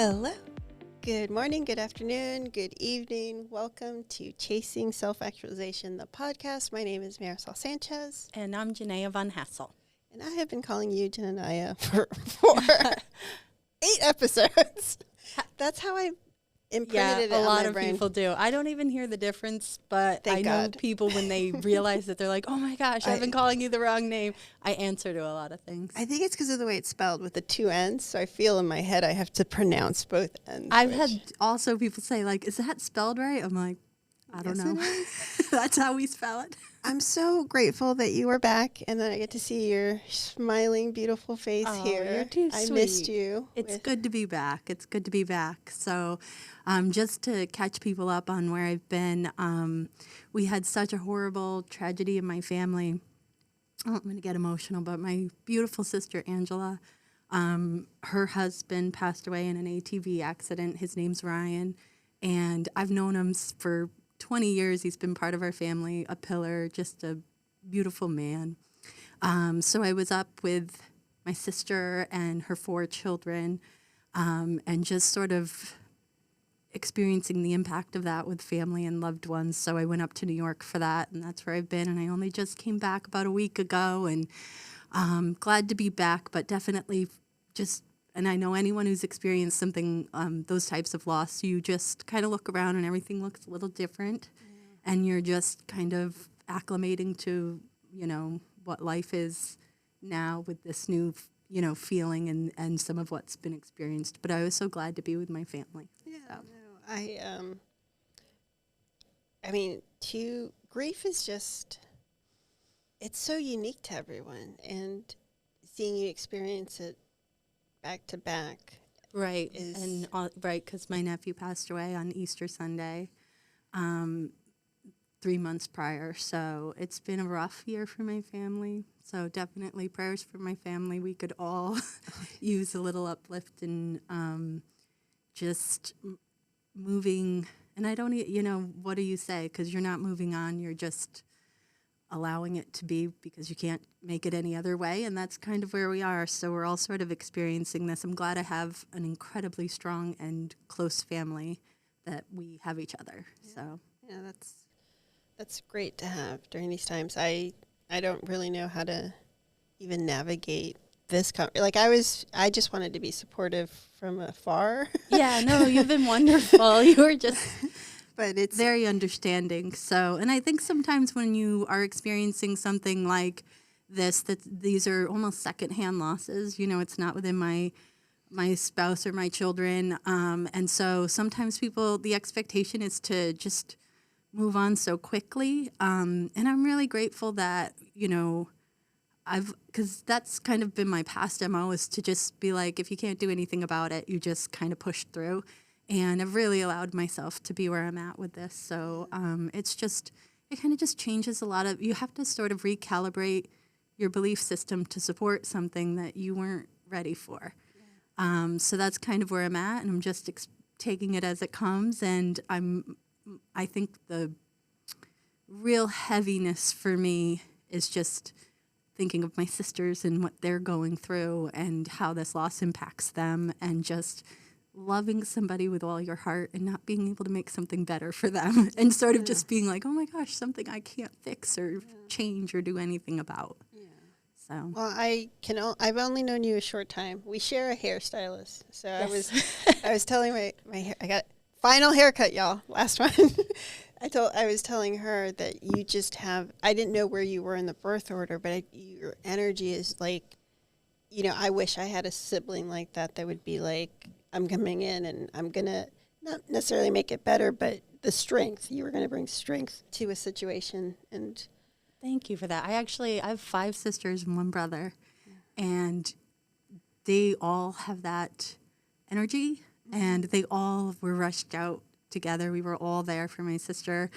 Hello. Good morning, good afternoon, good evening. Welcome to Chasing Self Actualization, the podcast. My name is Marisol Sanchez. And I'm Janaea Von Hassel. And I have been calling you Janaea for 8 episodes. That's how I imprinted it on my brain. A lot of people do. I don't even hear the difference, but Thank I God. know people when they realize that they're like, oh my gosh, I've been calling you the wrong name. I answer to a lot of things. I think it's because of the way it's spelled with the 2 N's, so I feel in my head I have to pronounce both N's. I've had also people say, like, is that spelled right? I'm like, I don't know. That's how we spell it. I'm so grateful that you are back and that I get to see your smiling, beautiful face here. You're too sweet. I missed you. It's good to be back. It's good to be back. So just to catch people up on where I've been, we had such a horrible tragedy in my family. Oh, I'm going to get emotional, but my beautiful sister, Angela, her husband passed away in an ATV accident. His name's Ryan, and I've known him for 20 years. He's been part of our family, a pillar, just a beautiful man. So I was up with my sister and her 4 children, and just sort of experiencing the impact of that with family and loved ones. So I went up to New York for that, and that's where I've been. And I only just came back about a week ago, and glad to be back, but definitely just, and I know anyone who's experienced something, those types of loss, you just kind of look around and everything looks a little different, and you're just kind of acclimating to, what life is now with this new, feeling and some of what's been experienced. But I was so glad to be with my family. Yeah, so. No, I mean, grief is just, it's so unique to everyone, and seeing you experience it back to back. Right. Right, because my nephew passed away on Easter Sunday 3 months prior. So it's been a rough year for my family. So definitely prayers for my family. We could all use a little uplift and just moving. And I don't, what do you say? Because you're not moving on. You're just allowing it to be because you can't make it any other way. And that's kind of where we are. So we're all sort of experiencing this. I'm glad I have an incredibly strong and close family that we have each other. Yeah. So yeah, that's great to have during these times. I don't really know how to even navigate this. I just wanted to be supportive from afar. Yeah, no, you've been wonderful. You were just... But it's very understanding. So, and I think sometimes when you are experiencing something like this, that these are almost secondhand losses. It's not within my spouse or my children, and so sometimes the expectation is to just move on so quickly. And I'm really grateful that because that's kind of been my past MO, is to just be like, if you can't do anything about it, you just kind of push through. And I've really allowed myself to be where I'm at with this. So it kind of just changes a lot of, you have to sort of recalibrate your belief system to support something that you weren't ready for. Yeah. So that's kind of where I'm at, and I'm just taking it as it comes. And I think the real heaviness for me is just thinking of my sisters and what they're going through and how this loss impacts them, and just loving somebody with all your heart and not being able to make something better for them, and sort of just being like, oh my gosh, something I can't fix or change or do anything about. Yeah. So. Well, I've only known you a short time. We share a hairstylist. So yes. I was telling my hair, I got final haircut, y'all, last one. I was telling her that you just have, I didn't know where you were in the birth order, but your energy is like, I wish I had a sibling like that would be like, I'm coming in and I'm going to not necessarily make it better, but the strength. You were going to bring strength to a situation. And thank you for that. I have 5 sisters and 1 brother, and they all have that energy, and they all were rushed out together. We were all there for my sister,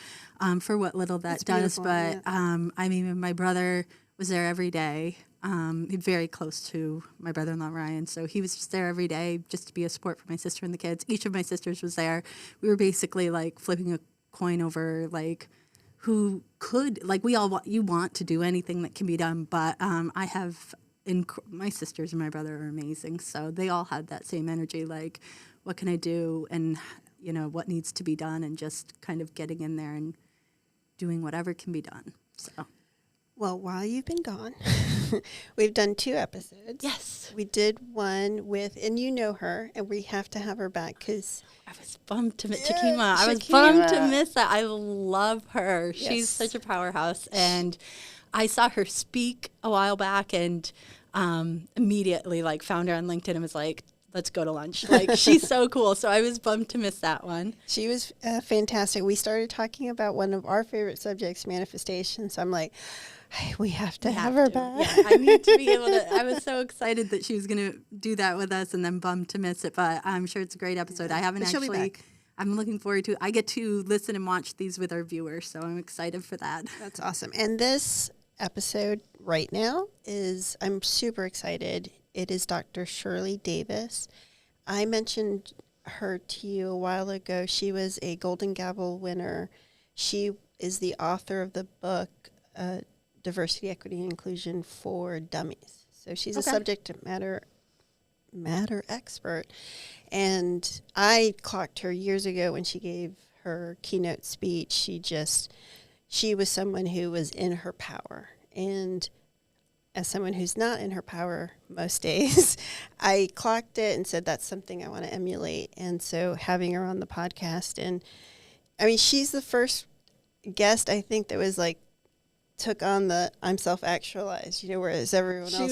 for what little that does. But yeah. My brother was there every day. Very close to my brother-in-law, Ryan. So he was just there every day just to be a support for my sister and the kids. Each of my sisters was there. We were basically like flipping a coin over like who could, like you want to do anything that can be done. But I have, my sisters and my brother are amazing. So they all had that same energy. Like, what can I do, and what needs to be done, and just kind of getting in there and doing whatever can be done. So. Well, while you've been gone, we've done 2 episodes. Yes. We did one with, and you know her, and we have to have her back because I was bummed to miss Shakima. I was bummed to miss that. I love her. Yes. She's such a powerhouse. And I saw her speak a while back and immediately found her on LinkedIn and was like, let's go to lunch. She's so cool. So I was bummed to miss that one. She was fantastic. We started talking about one of our favorite subjects, manifestation. So I'm like, we have to have her back. Yeah, I need to be able to. I was so excited that she was going to do that with us, and then bummed to miss it. But I'm sure it's a great episode. I haven't actually. I'm looking forward to. I get to listen and watch these with our viewers, so I'm excited for that. That's awesome. And this episode right now is. I'm super excited. It is Dr. Shirley Davis. I mentioned her to you a while ago. She was a Golden Gavel winner. She is the author of the book. Diversity, Equity, and Inclusion for Dummies. So she's a subject matter expert. And I clocked her years ago when she gave her keynote speech. She was someone who was in her power. And as someone who's not in her power most days, I clocked it and said, that's something I want to emulate. And so having her on the podcast, and I mean, she's the first guest I think that was took on the I'm self-actualized, whereas everyone else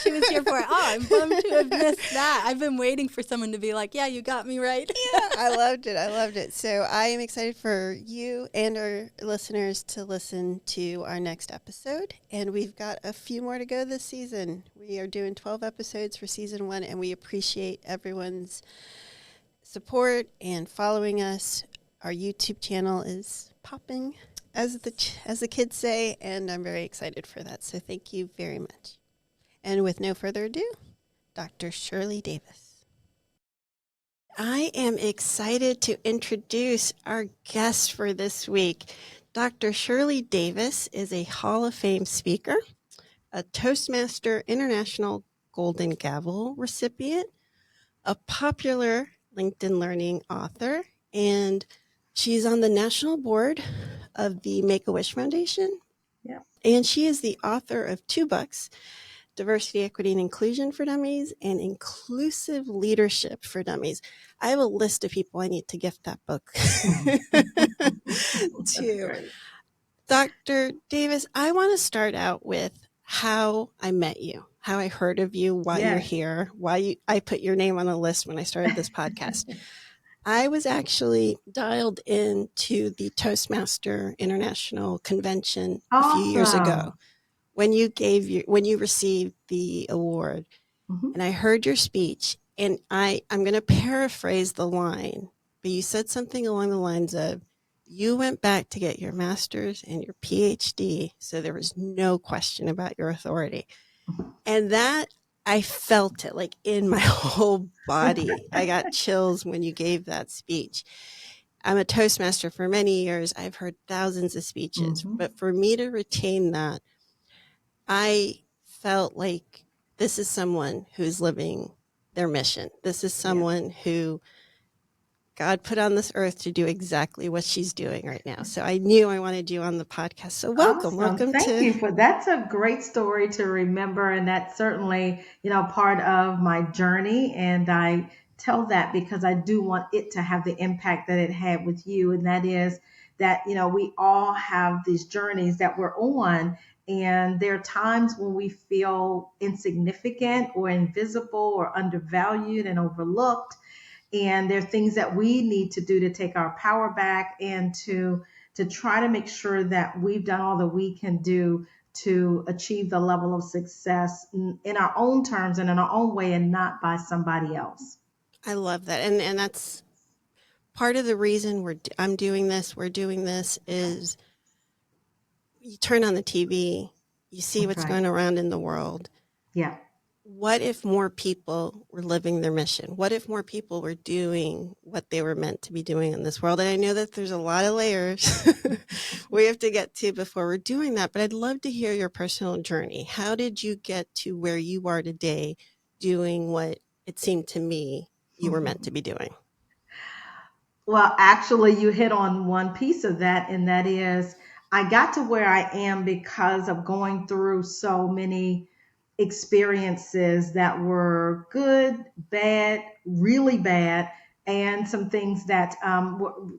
she was here for it. Oh, I'm bummed to have missed that. I've been waiting for someone to be like, yeah, you got me right. Yeah, I loved it. So I am excited for you and our listeners to listen to our next episode. And we've got a few more to go this season. We are doing 12 episodes for season 1, and we appreciate everyone's support and following us. Our YouTube channel is popping, as the kids say, and I'm very excited for that. So thank you very much. And with no further ado, Dr. Shirley Davis. I am excited to introduce our guest for this week. Dr. Shirley Davis is a Hall of Fame speaker, a Toastmaster International Golden Gavel recipient, a popular LinkedIn Learning author, and she's on the national board of the Make-A-Wish Foundation. Yeah. And she is the author of 2 books, Diversity, Equity, and Inclusion for Dummies and Inclusive Leadership for Dummies. I have a list of people I need to gift that book to. Dr. Davis, I want to start out with how I met you, how I heard of you, why you're here, I put your name on a list when I started this podcast. I was actually dialed into the Toastmaster International Convention a few years ago when you received the award. Mm-hmm. And I heard your speech, and I'm going to paraphrase the line, but you said something along the lines of, you went back to get your master's and your PhD, so there was no question about your authority. Mm-hmm. And that, I felt it in my whole body. I got chills when you gave that speech. I'm a Toastmaster for many years. I've heard thousands of speeches, mm-hmm. but for me to retain that, I felt like this is someone who's living their mission. This is someone who God put on this earth to do exactly what she's doing right now. So I knew I wanted you on the podcast. So welcome. Thank you for that's a great story to remember. And that's certainly, part of my journey. And I tell that because I do want it to have the impact that it had with you. And that is that, we all have these journeys that we're on. And there are times when we feel insignificant or invisible or undervalued and overlooked. And there are things that we need to do to take our power back and to try to make sure that we've done all that we can do to achieve the level of success in our own terms and in our own way and not by somebody else. I love that. And that's part of the reason we're doing this is you turn on the TV, you see what's going around in the world. Yeah. What if more people were living their mission? What if more people were doing what they were meant to be doing in this world? And I know that there's a lot of layers we have to get to before we're doing that, but I'd love to hear your personal journey. How did you get to where you are today doing what it seemed to me you were meant to be doing? Well, actually, you hit on one piece of that, and that is I got to where I am because of going through so many experiences that were good, bad, really bad, and some things that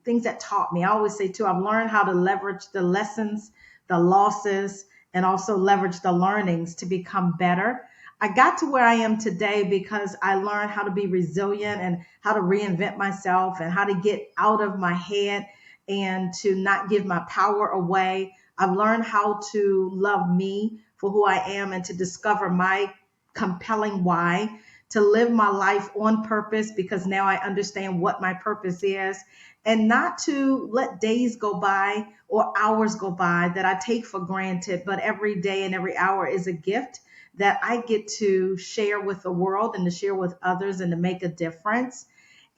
things that taught me. I always say too, I've learned how to leverage the lessons, the losses, and also leverage the learnings to become better. I got to where I am today because I learned how to be resilient and how to reinvent myself and how to get out of my head and to not give my power away. I've learned how to love me for who I am and to discover my compelling why, to live my life on purpose because now I understand what my purpose is, and not to let days go by or hours go by that I take for granted, but every day and every hour is a gift that I get to share with the world and to share with others and to make a difference.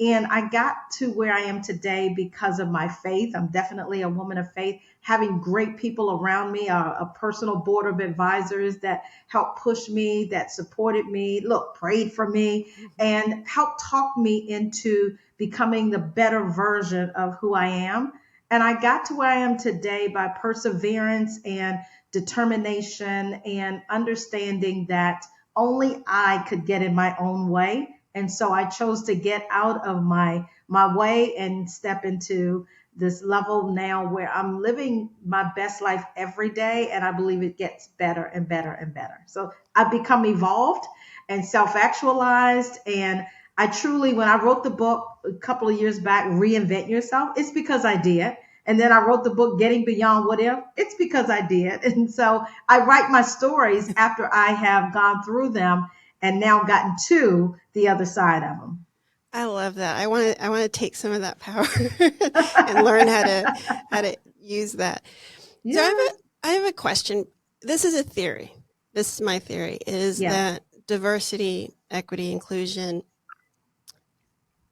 And I got to where I am today because of my faith. I'm definitely a woman of faith, having great people around me, a personal board of advisors that helped push me, that supported me, look, prayed for me, and helped talk me into becoming the better version of who I am. And I got to where I am today by perseverance and determination and understanding that only I could get in my own way. And so I chose to get out of my way and step into this level now where I'm living my best life every day. And I believe it gets better and better and better. So I've become evolved and self-actualized. And I truly, when I wrote the book a couple of years back, Reinvent Yourself, it's because I did. And then I wrote the book, Getting Beyond What If. It's because I did. And so I write my stories after I have gone through them and now gotten to the other side of them. I love that. I want to take some of that power and learn how to use that. So Yeah. I have a question. This is a theory. This is my theory, is Yeah. that diversity, equity, inclusion,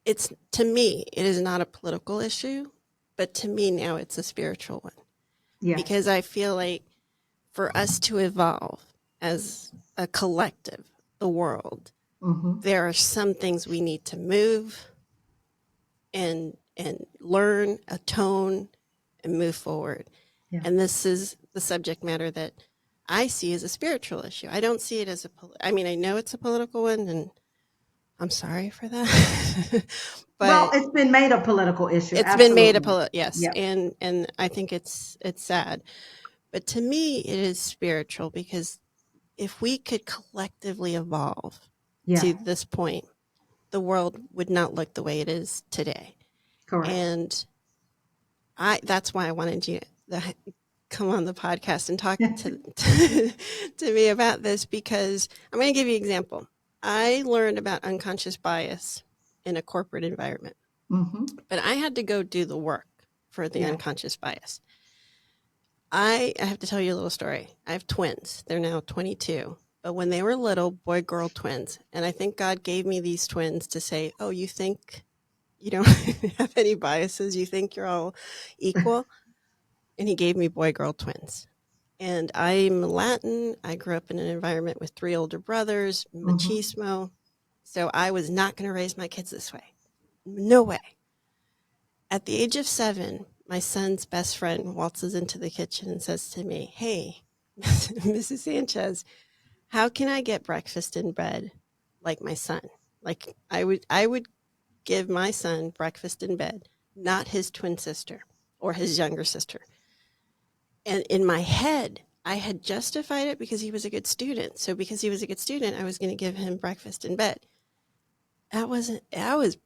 to me, it is not a political issue, but to me now it's a spiritual one. Yes. Because I feel like for us to evolve as a collective, the world, Mm-hmm. there are some things we need to move and learn, atone, and move forward. Yeah. And this is the subject matter that I see as a spiritual issue. I don't see it as I mean, I know it's a political one, and I'm sorry for that. Well, But it's been made a political issue. it's been made Absolutely. yes, Yep. and I think it's sad. But to me, it is spiritual because if we could collectively evolve Yeah. to this point, the world would not look the way it is today. Correct. And that's why I wanted you to come on the podcast and talk to me about this, because I'm going to give you an example. I learned about unconscious bias in a corporate environment, Mm-hmm. but I had to go do the work for the Yeah. unconscious bias. I have to tell you a little story. I have twins. They're now 22. But when they were little, boy-girl twins. And I think God gave me these twins to say, oh, you think you don't have any biases? You think you're all equal? And he gave me boy-girl twins. And I'm Latin. I grew up in an environment with 3 older brothers, Mm-hmm. machismo. So I was not going to raise my kids this way. No way. At the age of 7, my son's best friend waltzes into the kitchen and says to me, hey, Mrs. Sanchez, how can I get breakfast in bed like my son? Like I would give my son breakfast in bed, not his twin sister or his younger sister. And in my head, I had justified it because he was a good student. So because he was a good student, I was going to give him breakfast in bed. That was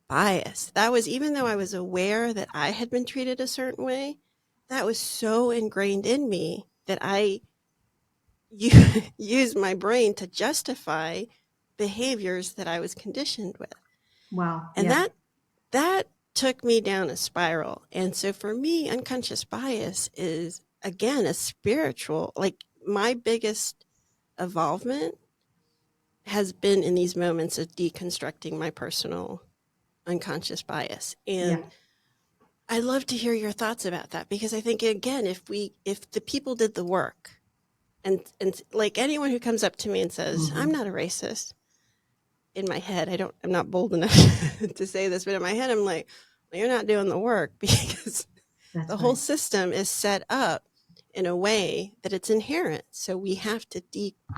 bias. That was, even though I was aware that I had been treated a certain way, that was so ingrained in me that I used my brain to justify behaviors that I was conditioned with. Wow. And Yeah. that took me down a spiral. And so for me, unconscious bias is, again, a spiritual, like my biggest involvement has been in these moments of deconstructing my personal unconscious bias. Yeah. And I'd love to hear your thoughts about that, because I think, again, if the people did the work, and like anyone who comes up to me and says, Mm-hmm. I'm not a racist, in my head, I'm not bold enough to say this, but in my head, I'm like, well, you're not doing the work because That's the whole right. system is set up in a way that it's inherent. So we have to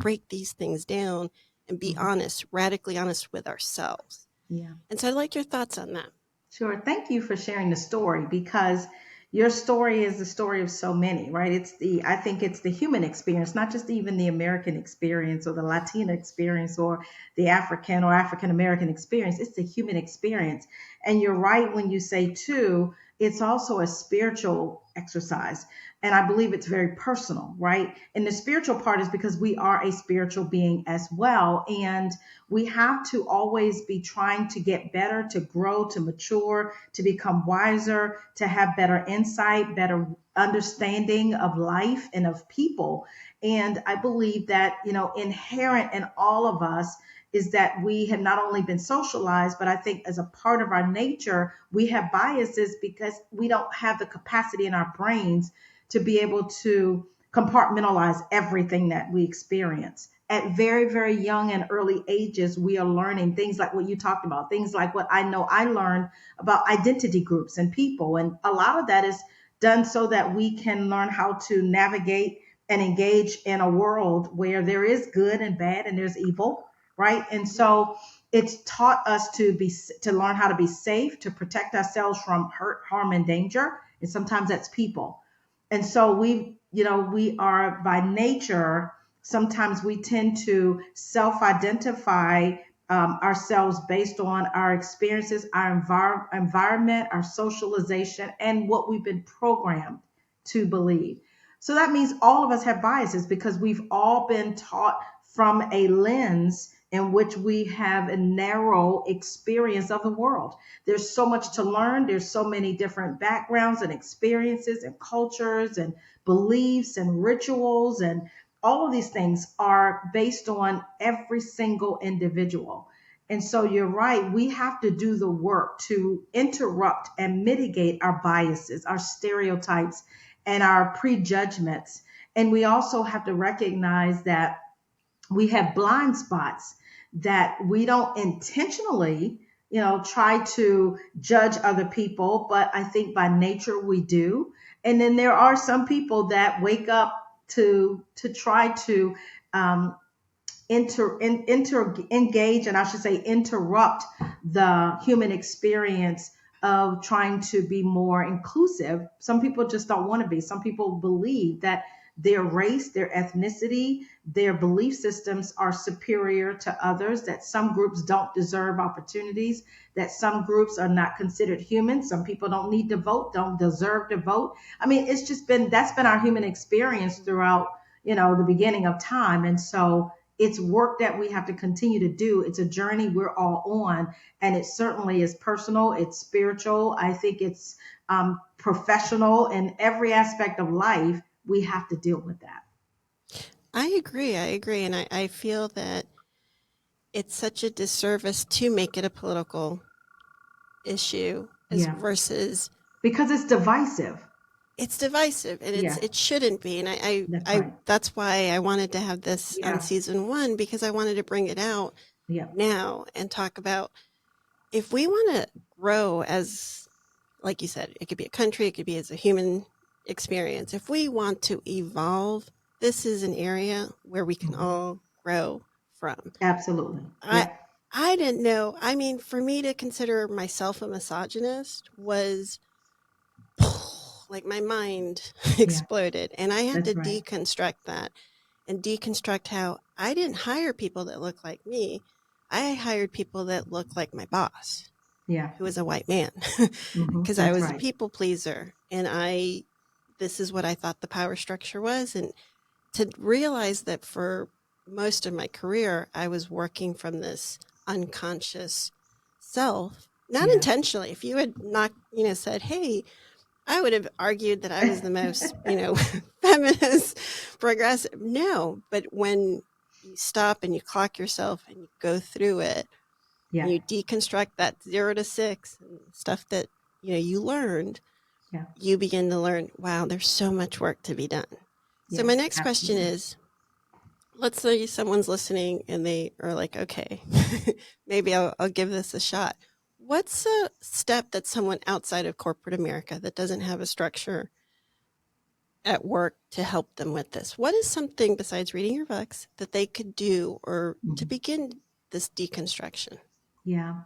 break these things down and be Mhm. honest, radically honest with ourselves. Yeah. And so I'd like your thoughts on that. Sure. Thank you for sharing the story because your story is the story of so many, right? I think it's the human experience, not just even the American experience or the Latina experience or the African or African American experience. It's the human experience. And you're right when you say, too, it's also a spiritual exercise. And I believe it's very personal, right? And the spiritual part is because we are a spiritual being as well. And we have to always be trying to get better, to grow, to mature, to become wiser, to have better insight, better understanding of life and of people. And I believe that, inherent in all of us is that we have not only been socialized, but I think as a part of our nature, we have biases because we don't have the capacity in our brains to be able to compartmentalize everything that we experience. At very, very young and early ages, we are learning things like what you talked about, things like what I know I learned about identity groups and people. And a lot of that is done so that we can learn how to navigate and engage in a world where there is good and bad and there's evil, right? And so it's taught us to learn how to be safe, to protect ourselves from hurt, harm, and danger. And sometimes that's people. And so we are by nature, sometimes we tend to self-identify ourselves based on our experiences, our environment, our socialization, and what we've been programmed to believe. So that means all of us have biases because we've all been taught from a lens in which we have a narrow experience of the world. There's so much to learn. There's so many different backgrounds and experiences and cultures and beliefs and rituals, and all of these things are based on every single individual. And so you're right, we have to do the work to interrupt and mitigate our biases, our stereotypes, and our prejudgments. And we also have to recognize that we have blind spots that we don't intentionally, try to judge other people, but I think by nature we do. And then there are some people that wake up to try to engage, and I should say interrupt the human experience of trying to be more inclusive. Some people just don't want to be. Some people believe that their race, their ethnicity, their belief systems are superior to others, that some groups don't deserve opportunities, that some groups are not considered human. Some people don't need to vote, don't deserve to vote. I mean, that's been our human experience throughout, the beginning of time. And so it's work that we have to continue to do. It's a journey we're all on, and it certainly is personal. It's spiritual. I think it's professional in every aspect of life. We have to deal with that. I agree. And I feel that it's such a disservice to make it a political issue Yeah. versus Because it's divisive. it's divisive, and Yeah. it shouldn't be. And That's right. that's why I wanted to have this Yeah. on season 1, because I wanted to bring it out Yeah. now and talk about if we want to grow as, like you said, it could be a country, it could be as a human experience. If we want to evolve, this is an area where we can all grow from. Absolutely. I didn't know. I mean, for me to consider myself a misogynist was like my mind exploded, and I had That's to right. deconstruct that and deconstruct how I didn't hire people that look like me. I hired people that looked like my boss, Yeah. who was a white man, because I That's was a right. people pleaser, and this is what I thought the power structure was. And to realize that for most of my career, I was working from this unconscious self, not Yeah. intentionally. If you had not, said, hey, I would have argued that I was the most, feminist, progressive. No, but when you stop and you clock yourself and you go through it, Yeah. and you deconstruct that 0 to 6 and stuff that, you learned, Yeah. you begin to learn, wow, there's so much work to be done. So my next question Absolutely. is, let's say someone's listening and they are like, okay, maybe I'll give this a shot. What's a step that someone outside of corporate America that doesn't have a structure at work to help them with this? What is something besides reading your books that they could do or to begin this deconstruction? Yeah.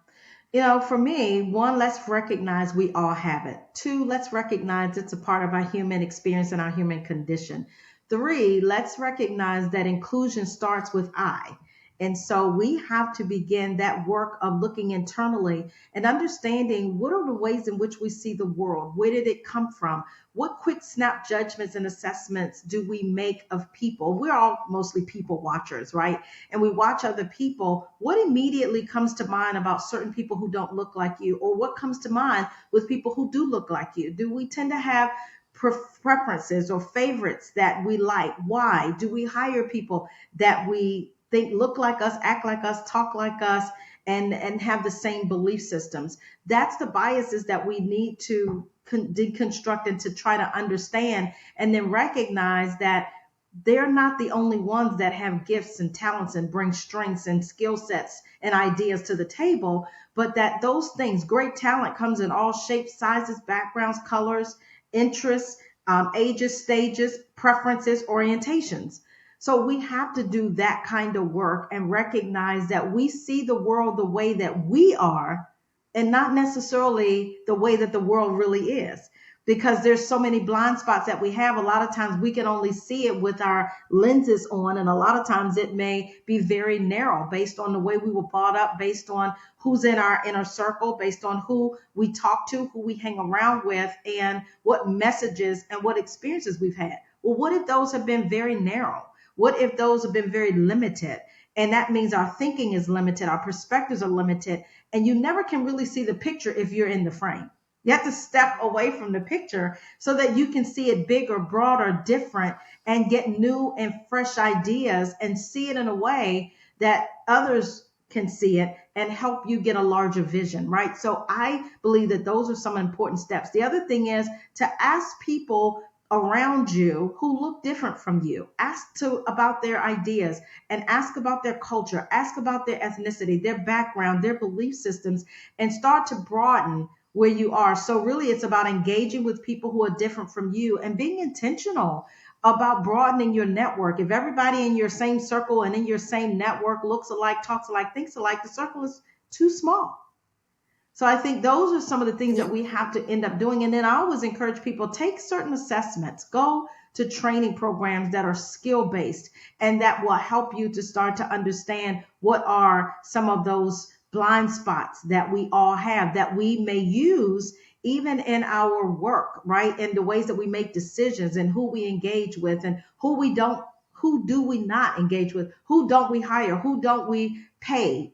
For me, one, let's recognize we all have it. Two, let's recognize it's a part of our human experience and our human condition. Three, let's recognize that inclusion starts with I. And so we have to begin that work of looking internally and understanding what are the ways in which we see the world? Where did it come from? What quick snap judgments and assessments do we make of people? We're all mostly people watchers, right? And we watch other people. What immediately comes to mind about certain people who don't look like you? Or what comes to mind with people who do look like you? Do we tend to have preferences or favorites that we like? Why? Do we hire people that we think look like us, act like us, talk like us, and have the same belief systems? That's the biases that we need to deconstruct and to try to understand, and then recognize that they're not the only ones that have gifts and talents and bring strengths and skill sets and ideas to the table, but that those things, great talent comes in all shapes, sizes, backgrounds, colors, interests, ages, stages, preferences, orientations. So we have to do that kind of work and recognize that we see the world the way that we are and not necessarily the way that the world really is. Because there's so many blind spots that we have. A lot of times we can only see it with our lenses on, and a lot of times it may be very narrow based on the way we were brought up, based on who's in our inner circle, based on who we talk to, who we hang around with, and what messages and what experiences we've had. Well, what if those have been very narrow? What if those have been very limited? And that means our thinking is limited, our perspectives are limited, and you never can really see the picture if you're in the frame. You have to step away from the picture so that you can see it bigger, broader, different, and get new and fresh ideas and see it in a way that others can see it and help you get a larger vision, right? So I believe that those are some important steps. The other thing is to ask people around you who look different from you. Ask about their ideas and ask about their culture, ask about their ethnicity, their background, their belief systems, and start to broaden where you are. So really it's about engaging with people who are different from you and being intentional about broadening your network. If everybody in your same circle and in your same network looks alike, talks alike, thinks alike, the circle is too small. So I think those are some of the things that we have to end up doing. And then I always encourage people, take certain assessments, go to training programs that are skill-based and that will help you to start to understand what are some of those blind spots that we all have that we may use even in our work, right? In the ways that we make decisions and who we engage with and who do we not engage with? Who don't we hire? Who don't we pay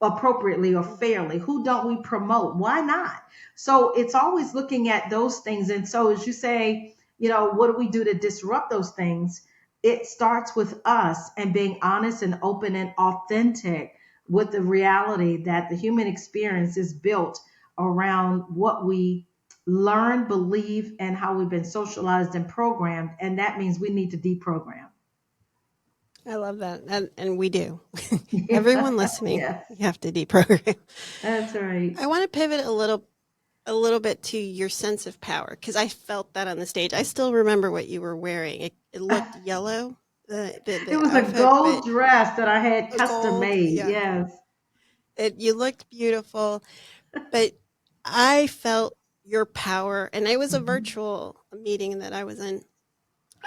appropriately or fairly? Who don't we promote? Why not? So it's always looking at those things. And so as you say, what do we do to disrupt those things? It starts with us and being honest and open and authentic with the reality that the human experience is built around what we learn, believe, and how we've been socialized and programmed. And that means we need to deprogram. I love that. And we do. Everyone listening, Yes. you have to deprogram. That's right. I want to pivot a little bit to your sense of power, because I felt that on the stage. I still remember what you were wearing. It looked yellow. It was a gold dress that I had custom made. Yeah. Yes. You looked beautiful, but I felt your power, and it was a virtual meeting that I was in.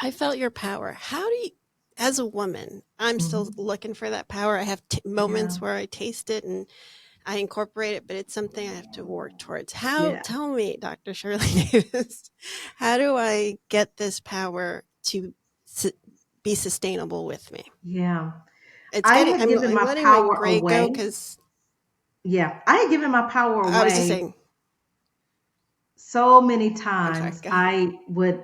I felt your power. How do you, as a woman, I'm still looking for that power. I have moments where I taste it and I incorporate it, but it's something I have to work towards. Tell me, Dr. Shirley Davis, how do I get this power to be sustainable with me? Yeah. I'm letting my gray go because. Yeah. I had given my power away. I was just saying. So many times I would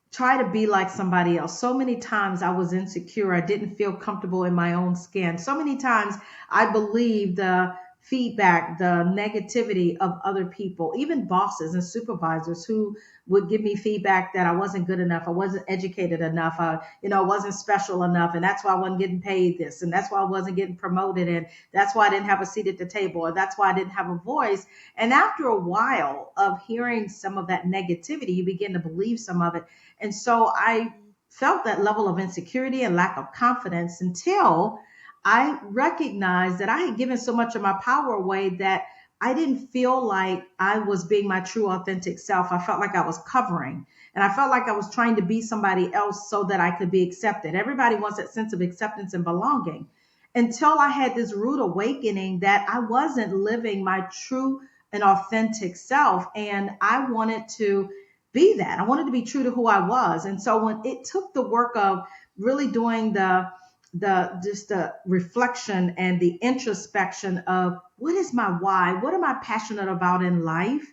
try to be like somebody else. So many times I was insecure. I didn't feel comfortable in my own skin. So many times I believed the feedback, the negativity of other people, even bosses and supervisors who would give me feedback that I wasn't good enough, I wasn't educated enough, I wasn't special enough, and that's why I wasn't getting paid this, and that's why I wasn't getting promoted, and that's why I didn't have a seat at the table, or that's why I didn't have a voice. And after a while of hearing some of that negativity, you begin to believe some of it. And so I felt that level of insecurity and lack of confidence until I recognized that I had given so much of my power away that I didn't feel like I was being my true authentic self. I felt like I was covering, and I felt like I was trying to be somebody else so that I could be accepted. Everybody wants that sense of acceptance and belonging, until I had this rude awakening that I wasn't living my true and authentic self. And I wanted to be that. I wanted to be true to who I was. And so when it took the work of really doing the reflection and the introspection of what is my why, what am I passionate about in life,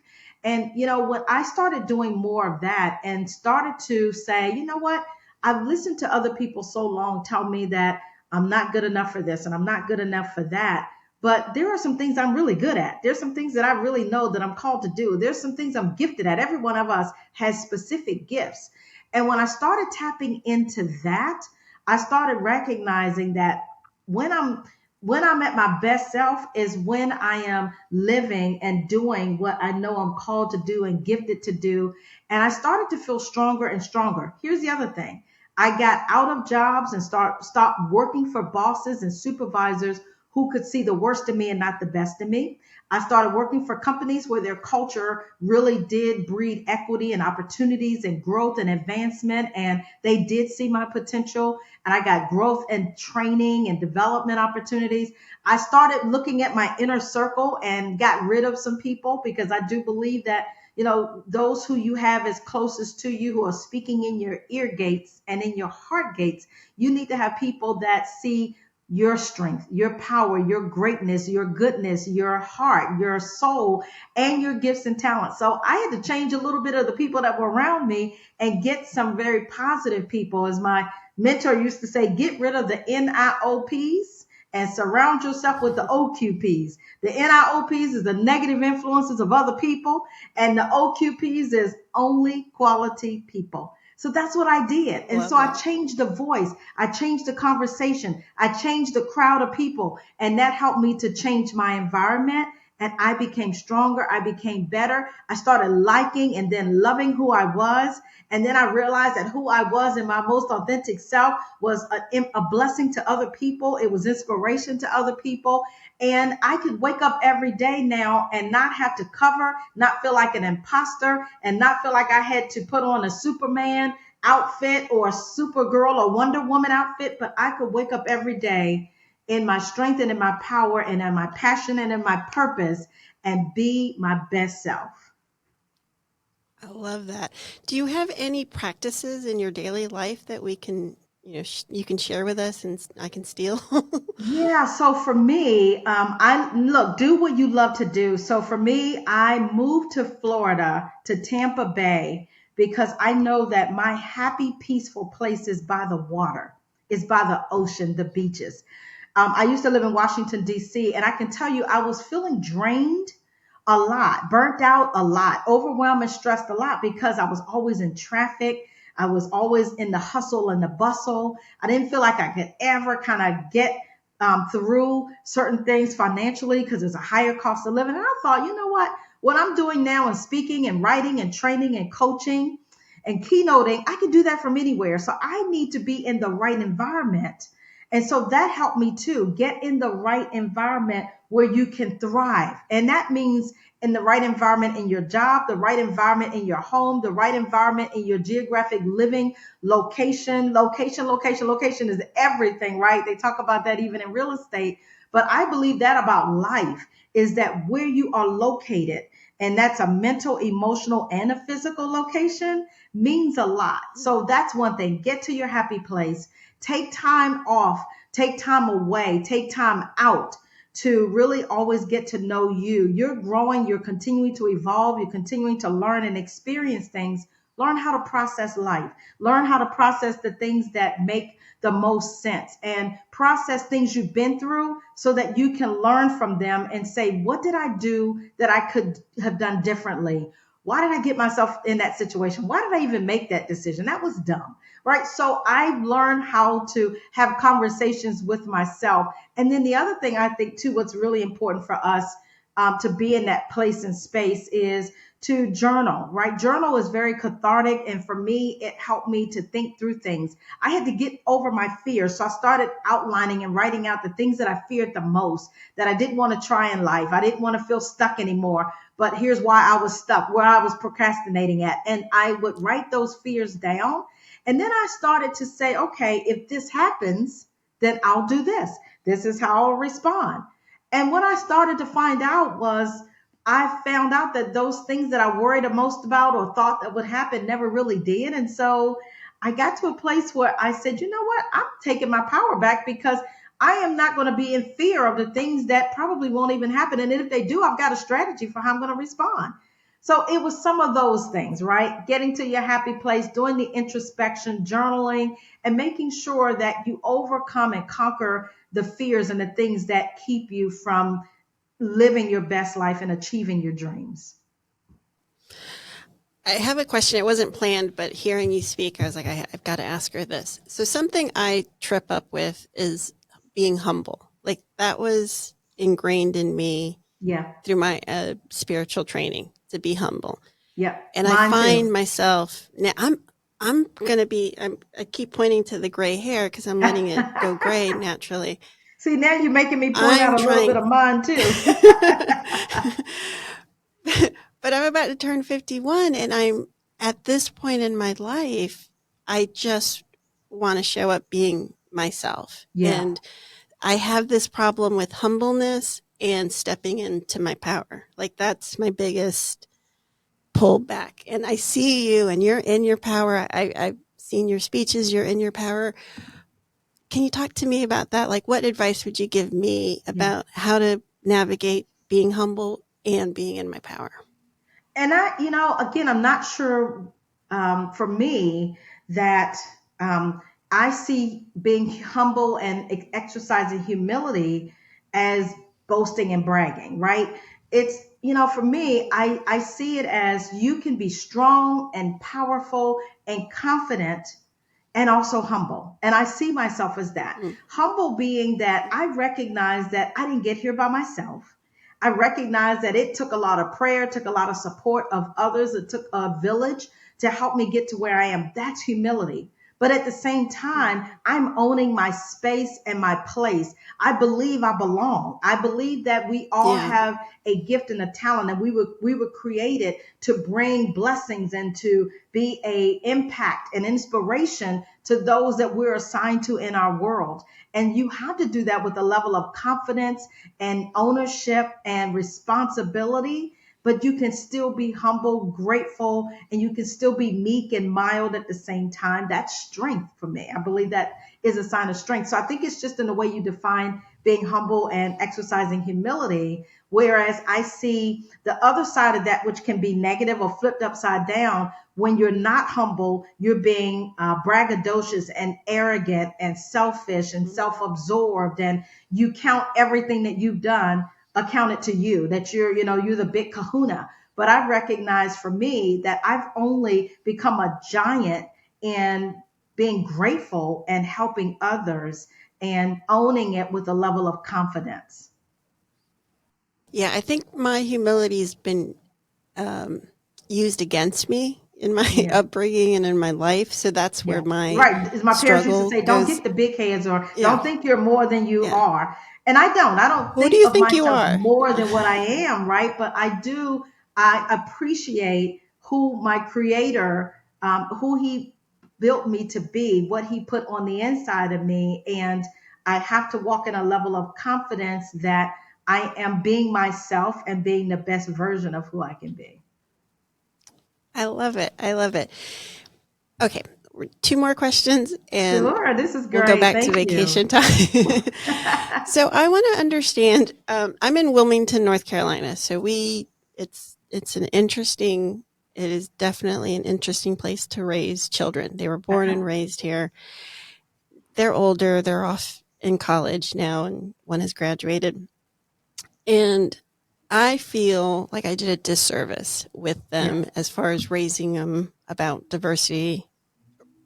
and when I started doing more of that and started to say, you know what, I've listened to other people so long tell me that I'm not good enough for this and I'm not good enough for that, but there are some things I'm really good at. There's some things that I really know that I'm called to do. There's some things I'm gifted at. Every one of us has specific gifts. And when I started tapping into that, I started recognizing that when I'm at my best self is when I am living and doing what I know I'm called to do and gifted to do. And I started to feel stronger and stronger. Here's the other thing. I got out of jobs and stopped working for bosses and supervisors who could see the worst in me and not the best in me. I started working for companies where their culture really did breed equity and opportunities and growth and advancement, and they did see my potential. And I got growth and training and development opportunities. I started looking at my inner circle and got rid of some people, because I do believe that those who you have as closest to you, who are speaking in your ear gates and in your heart gates, you need to have people that see your strength, your power, your greatness, your goodness, your heart, your soul, and your gifts and talents. So I had to change a little bit of the people that were around me and get some very positive people. As my mentor used to say, get rid of the NIOPs and surround yourself with the OQPs. The NIOPs is the negative influences of other people, and the OQPs is only quality people. So that's what I did. And so I changed the voice. I changed the conversation. I changed the crowd of people. And that helped me to change my environment. And I became stronger. I became better. I started liking and then loving who I was. And then I realized that who I was in my most authentic self was a blessing to other people. It was inspiration to other people. And I could wake up every day now and not have to cover, not feel like an imposter, and not feel like I had to put on a Superman outfit or a Supergirl or Wonder Woman outfit. But I could wake up every day in my strength and in my power and in my passion and in my purpose and be my best self. I love that. Do you have any practices in your daily life that we can, you can share with us and I can steal? Yeah, so for me, do what you love to do. So for me, I moved to Florida, to Tampa Bay, because I know that my happy, peaceful place is by the water, is by the ocean, the beaches. I used to live in Washington, D.C., and I can tell you I was feeling drained a lot, burnt out a lot, overwhelmed and stressed a lot, because I was always in traffic. I was always in the hustle and the bustle. I didn't feel like I could ever kind of get through certain things financially, because there's a higher cost of living. And I thought, you know what I'm doing now in speaking and writing and training and coaching and keynoting, I can do that from anywhere. So I need to be in the right environment. And so that helped me too, get in the right environment where you can thrive. And that means in the right environment in your job, the right environment in your home, the right environment in your geographic living location. Location is everything, right? They talk about that even in real estate. But I believe that about life is that where you are located, and that's a mental, emotional, and a physical location, means a lot. So that's one thing. Get to your happy place. Take time off, take time away, take time out to really always get to know you. You're growing, you're continuing to evolve, you're continuing to learn and experience things learn how to process life, learn how to process the things that make the most sense, and process things you've been through so that you can learn from them and say, what did I do that I could have done differently? Why did I get myself in that situation? Why did I even make that decision? That was dumb, right? So I learned how to have conversations with myself. And then the other thing I think too, what's really important for us to be in that place and space is to journal, right? Journal is very cathartic. And for me, it helped me to think through things. I had to get over my fears. So I started outlining and writing out the things that I feared the most, that I didn't want to try in life. I didn't want to feel stuck anymore. But here's why I was stuck, where I was procrastinating at. And I would write those fears down. And then I started to say, okay, if this happens, then I'll do this. This is how I'll respond. And what I started to find out was I found out that those things that I worried the most about or thought that would happen never really did. And so I got to a place where I said, you know what? I'm taking my power back, because I am not going to be in fear of the things that probably won't even happen. And if they do, I've got a strategy for how I'm going to respond. So it was some of those things, right? Getting to your happy place, doing the introspection, journaling, and making sure that you overcome and conquer the fears and the things that keep you from living your best life and achieving your dreams. I have a question. It wasn't planned, but hearing you speak, I was like, I've got to ask her this. So something I trip up with is being humble. Like, that was ingrained in me through my spiritual training, to be humble. Yeah. And I find myself now, I'm going to be, I keep pointing to the gray hair because I'm letting it go gray naturally. See, now you're making me point out a little bit of mine too. But I'm about to turn 51, and I'm at this point in my life, I just want to show up being myself. Yeah. And I have this problem with humbleness and stepping into my power. Like, that's my biggest pullback. And I see you, and you're in your power. I've seen your speeches. You're in your power. Can you talk to me about that? Like, what advice would you give me about how to navigate being humble and being in my power? And again, I'm not sure for me that I see being humble and exercising humility as boasting and bragging, right? It's, for me, I see it as you can be strong and powerful and confident and also humble. And I see myself as that. Humble being that I recognize that I didn't get here by myself. I recognize that it took a lot of prayer, took a lot of support of others. It took a village to help me get to where I am. That's humility. But at the same time, I'm owning my space and my place. I believe I belong. I believe that we all have a gift and a talent, and we were created to bring blessings and to be a impact and inspiration to those that we're assigned to in our world. And you have to do that with a level of confidence and ownership and responsibility. But you can still be humble, grateful, and you can still be meek and mild at the same time. That's strength for me. I believe that is a sign of strength. So I think it's just in the way you define being humble and exercising humility. Whereas I see the other side of that, which can be negative or flipped upside down. When you're not humble, you're being braggadocious and arrogant and selfish and self-absorbed, and you count everything that you've done accounted to you, that you're the big kahuna. But I recognize for me that I've only become a giant in being grateful and helping others and owning it with a level of confidence. Yeah, I think my humility has been used against me in my upbringing and in my life. So that's where my As my parents used to say, don't get the big heads, or don't think you're more than you are. And I don't Who think do you of think you myself are? more than what I am, right? But I appreciate who my creator, who he built me to be, what he put on the inside of me. And I have to walk in a level of confidence that I am being myself and being the best version of who I can be. I love it. I love it. Okay. 2 more questions and Sure, this is great. we'll go back Thank to vacation you. time. So I want to understand, I'm in Wilmington, North Carolina. So it's an interesting It is definitely an interesting place to raise children. They were born and raised here. They're older. They're off in college now, and one has graduated. And I feel like I did a disservice with them as far as raising them about diversity,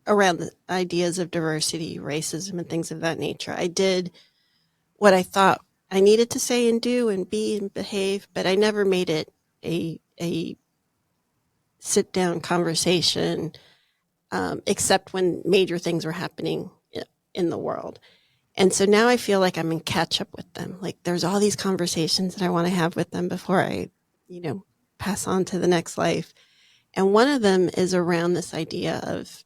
around the ideas of diversity, racism, and things of that nature. I did what I thought I needed to say and do and be and behave, but I never made it a sit down conversation, except when major things were happening in the world. And so now I feel like I'm in catch up with them. Like there's all these conversations that I want to have with them before I, pass on to the next life. And one of them is around this idea of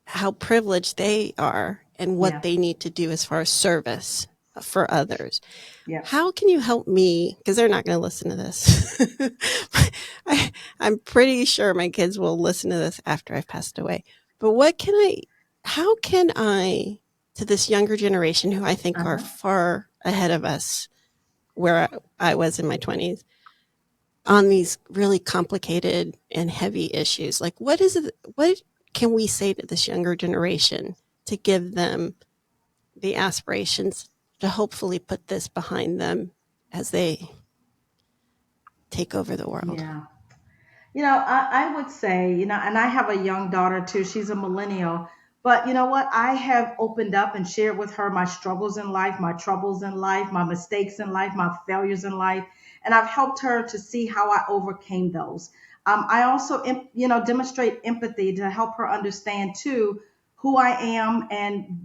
how privileged they are and what they need to do as far as service for others. Yeah. How can you help me? Because they're not going to listen to this. I'm pretty sure my kids will listen to this after I've passed away. But how can I, to this younger generation who I think are far ahead of us, where I was in my 20s, on these really complicated and heavy issues, like what can we say to this younger generation to give them the aspirations to hopefully put this behind them as they take over the world? Yeah. I would say, and I have a young daughter too. She's a millennial. But you know what? I have opened up and shared with her my struggles in life, my troubles in life, my mistakes in life, my failures in life. And I've helped her to see how I overcame those. I also, demonstrate empathy to help her understand too who I am and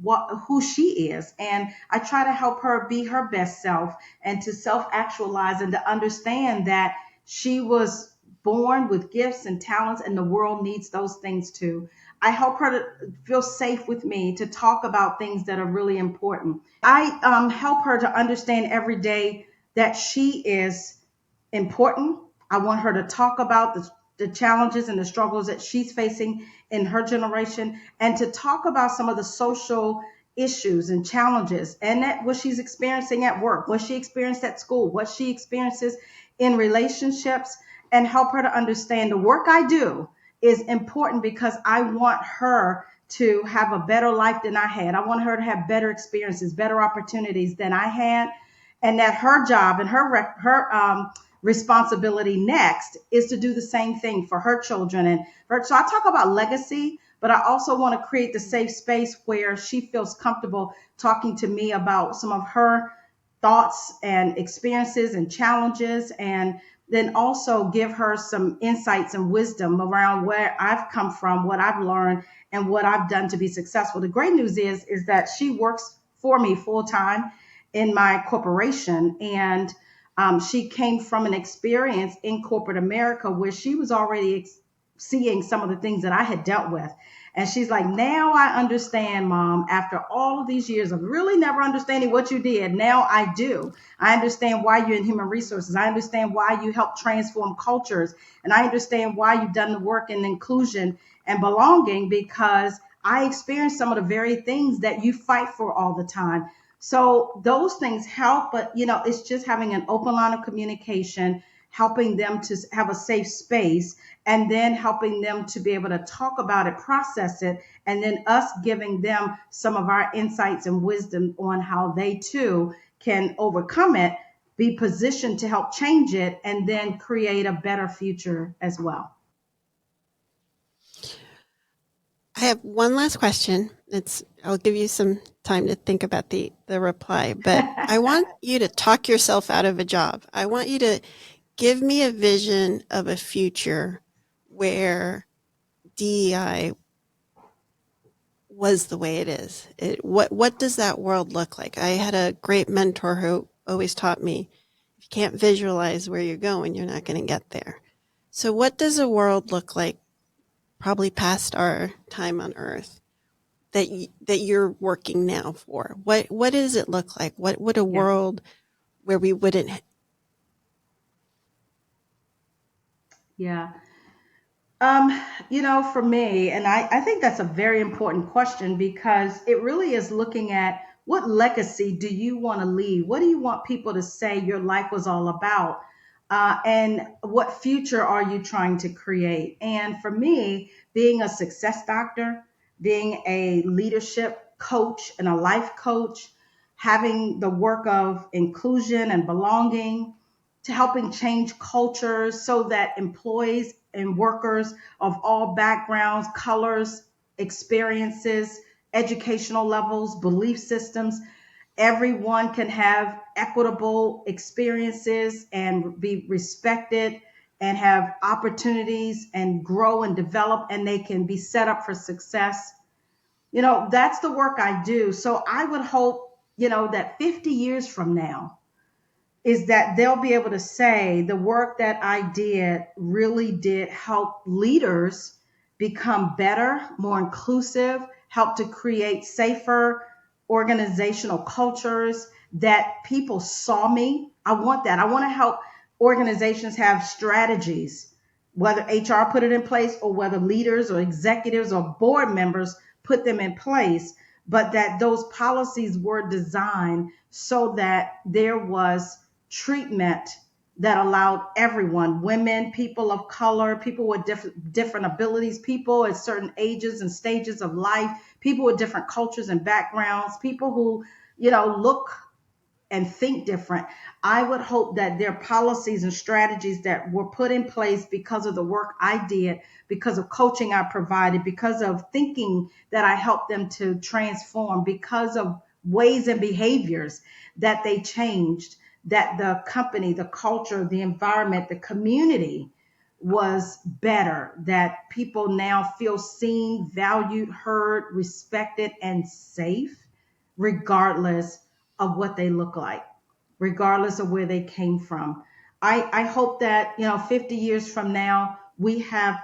who she is. And I try to help her be her best self and to self actualize and to understand that she was born with gifts and talents, and the world needs those things too. I help her to feel safe with me, to talk about things that are really important. I help her to understand every day that she is important. I want her to talk about the challenges and the struggles that she's facing in her generation, and to talk about some of the social issues and challenges and that what she's experiencing at work, what she experienced at school, what she experiences in relationships, and help her to understand the work I do is important because I want her to have a better life than I had. I want her to have better experiences, better opportunities than I had, and that her job and her responsibility next is to do the same thing for her children. And so I talk about legacy, but I also want to create the safe space where she feels comfortable talking to me about some of her thoughts and experiences and challenges, and then also give her some insights and wisdom around where I've come from, what I've learned, and what I've done to be successful. The great news is that she works for me full time in my corporation, and she came from an experience in corporate America where she was already seeing some of the things that I had dealt with. And she's like, now I understand, Mom, after all of these years of really never understanding what you did, now I do. I understand why you're in human resources. I understand why you help transform cultures. And I understand why you've done the work in inclusion and belonging, because I experienced some of the very things that you fight for all the time. So those things help, but it's just having an open line of communication, helping them to have a safe space, and then helping them to be able to talk about it, process it, and then us giving them some of our insights and wisdom on how they too can overcome it, be positioned to help change it, and then create a better future as well. I have one last question. I'll give you some time to think about the reply, but I want you to talk yourself out of a job. I want you to give me a vision of a future where DEI was the way it is. What does that world look like? I had a great mentor who always taught me, if you can't visualize where you're going, you're not going to get there. So what does a world look like, probably past our time on Earth, that you're working now for? What does it look like? What would a world where we wouldn't? Yeah. For me, and I think that's a very important question, because it really is looking at what legacy do you want to leave? What do you want people to say your life was all about? and what future are you trying to create? And for me, being a success doctor, being a leadership coach and a life coach, having the work of inclusion and belonging, to helping change cultures so that employees and workers of all backgrounds, colors, experiences, educational levels, belief systems, everyone can have equitable experiences and be respected and have opportunities and grow and develop, and they can be set up for success. That's the work I do. So I would hope, that 50 years from now, is that they'll be able to say the work that I did really did help leaders become better, more inclusive, help to create safer organizational cultures, that people saw me. I want that. I want to help organizations have strategies, whether HR put it in place or whether leaders or executives or board members put them in place, but that those policies were designed so that there was treatment that allowed everyone, women, people of color, people with different abilities, people at certain ages and stages of life, people with different cultures and backgrounds, people who, look and think different. I would hope that their policies and strategies that were put in place because of the work I did, because of coaching I provided, because of thinking that I helped them to transform, because of ways and behaviors that they changed, that the company, the culture, the environment, the community was better, that people now feel seen, valued, heard, respected, and safe, regardless of what they look like, regardless of where they came from. I hope that, 50 years from now, we have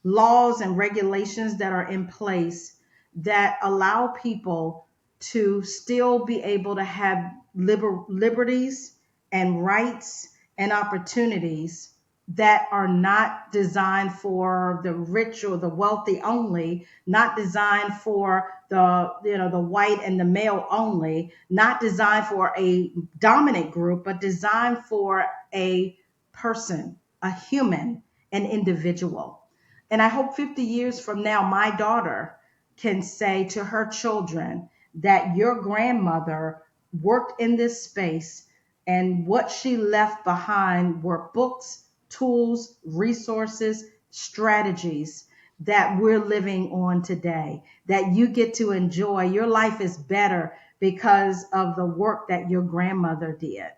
laws and regulations that are in place that allow people to still be able to have liberties and rights and opportunities that are not designed for the rich or the wealthy only, not designed for the white and the male only, not designed for a dominant group, but designed for a person, a human, an individual. And I hope 50 years from now, my daughter can say to her children that your grandmother worked in this space, and what she left behind were books, tools, resources, strategies that we're living on today, that you get to enjoy. Your life is better because of the work that your grandmother did.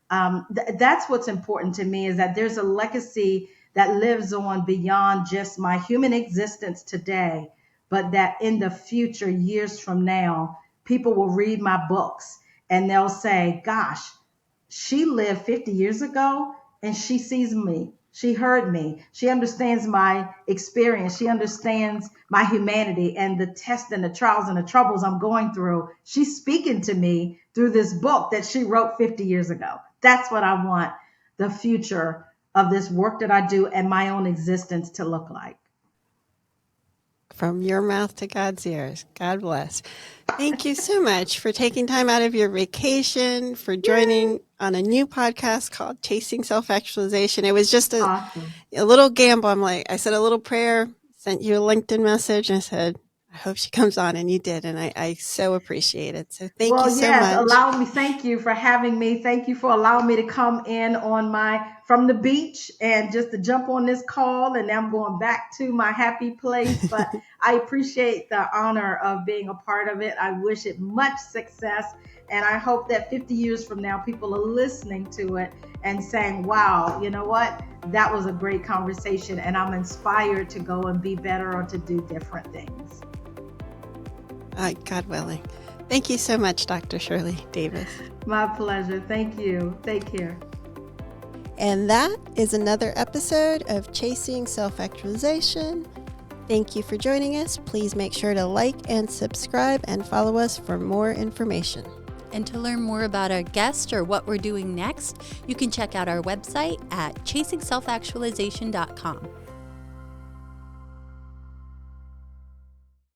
That's what's important to me, is that there's a legacy that lives on beyond just my human existence today, but that in the future, years from now, people will read my books and they'll say, gosh, she lived 50 years ago and she sees me. She heard me. She understands my experience. She understands my humanity and the tests and the trials and the troubles I'm going through. She's speaking to me through this book that she wrote 50 years ago. That's what I want the future of this work that I do and my own existence to look like. From your mouth to God's ears. God bless. Thank you so much for taking time out of your vacation, for joining on a new podcast called Chasing Self Actualization. It was just a little gamble. I said a little prayer, sent you a LinkedIn message, and I said, I hope she comes on, and you did, and I so appreciate it. So thank you so much. Thank you for having me. Thank you for allowing me to come in from the beach and just to jump on this call, and now I'm going back to my happy place. But I appreciate the honor of being a part of it. I wish it much success, and I hope that 50 years from now, people are listening to it and saying, wow, you know what? That was a great conversation, and I'm inspired to go and be better or to do different things. God willing. Thank you so much, Dr. Shirley Davis. My pleasure. Thank you. Take care. And that is another episode of Chasing Self Actualization. Thank you for joining us. Please make sure to like and subscribe and follow us for more information. And to learn more about our guest or what we're doing next, you can check out our website at ChasingSelfActualization.com.